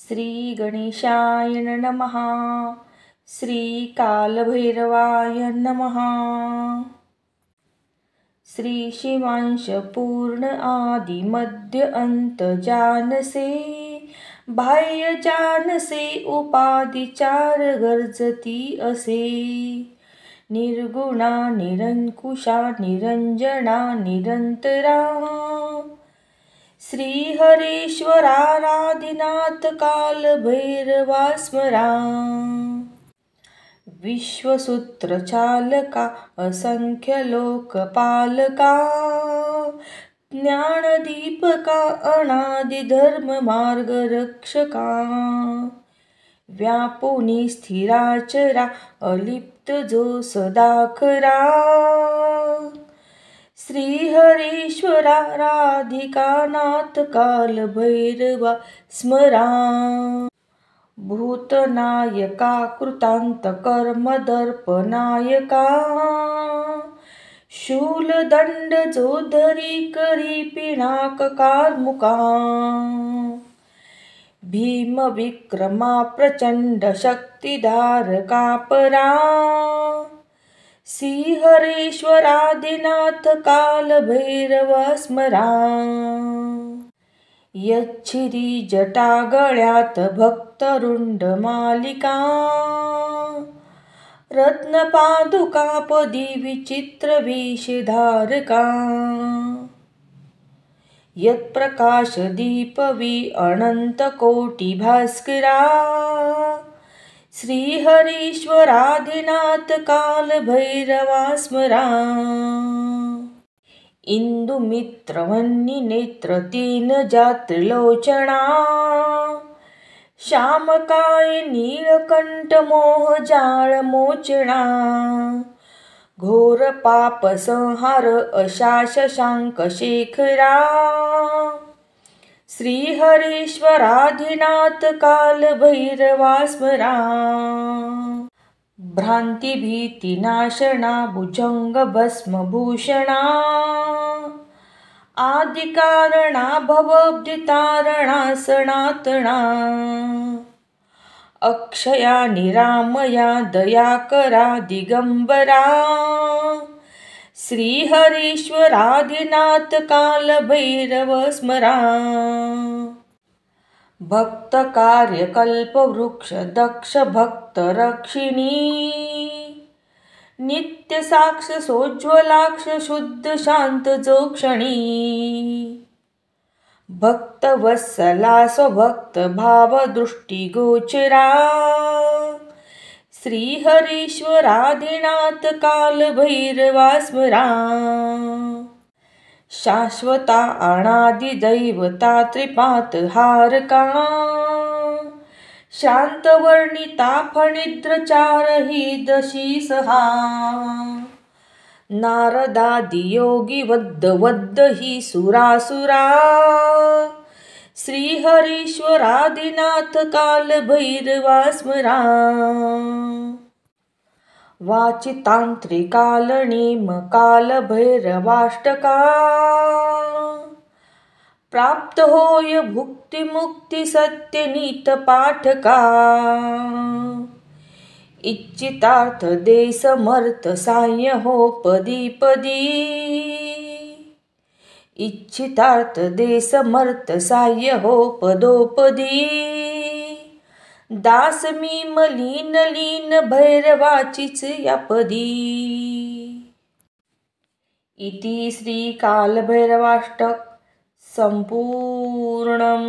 श्री गणेशाय नमः. श्री कालभैरवाय नमः. श्री शिवांश पूर्ण आदि मध्य अंत जानसे, बाह्य जानसे उपाधि चार गरजती असे. निर्गुणा निरंकुशा निरंजना निरंतरा, श्रीहरीश्वराराधिनाथ काल भैरवा स्मरा. विश्वसूत्रचालका असंख्य लोकपालका, ज्ञानदीपका अनादि धर्म मार्गरक्षका. व्यापुनी स्थिराचरा अलिप्त जो सदा खरा, श्रीहरीश्वरा राधिकानाथ काल भैरवा स्मरा. भूतनायका कृतांत कर्मदर्पनायका, शूलदंड जो धरी करी पिनाककारमुका. भीम विक्रमा प्रचंड शक्तिधारका परा, श्रीहरीश्वरादिनाथ काल भैरवा स्मरा. यच्छिरी जटा गळ्यात भक्तरुंड मालिका, रत्नपादुका पदी विचित्र वेशधारका. यत्प्रकाश दीपवी अनंत कोटी भास्करा, श्रीहरीश्वरादिनाथ काल भैरवा स्मरा. इंदुमित्र वन्नी नेत्र तीन जात्रिलोचना, श्यामकाय नीलकंठ मोह जाळ मोचना. घोर पाप संहार अशा शशांक शेखरा, श्रीहरीश्वराधिनाथ काल भैरवा स्मरा. भ्रांती भीती नाशना भुजंग भस्म भूषणा, आदिकारणा भवब्धितारणा सनातना. अक्षया निरामया दयाकरा दिगंबरा, श्रीहरीश्वरादिनाथ काल भैरव स्मरा. भक्त कार्य कल्प वृक्ष दक्ष भक्त रक्षिणी, नित्य साक्ष सोज्वलाक्ष शुद्ध शांत जोक्षणी. भक्त वत्सला स्वभक्त भाव दृष्टी गोचरा, श्रीहरीश्वरादिनाथ काल भैरवा स्मरा. शाश्वता अनादि दैवता त्रिपात हारका, शांतवर्णिता फणिद्र चारही दशी सहा. नारदादि योगी वद्द वद्द ही सुरासुरा, श्रीहरीश्वरादिनाथ काल भैरवा स्मरा. वाचितांत्रिकालनेम काल भैरवाष्टका, प्राप्त होय भुक्ति मुक्ति सत्य नीत पाठका. इच्छितार्थ दे समर्थ साह्य हो पदी पदी, इच्छितार्थ दे समर्थ साह्य हो पदोपदी. दास मी मलीन लीन भैरवाचीच या पदी. इति श्री कालभैरवाष्टक संपूर्णम्.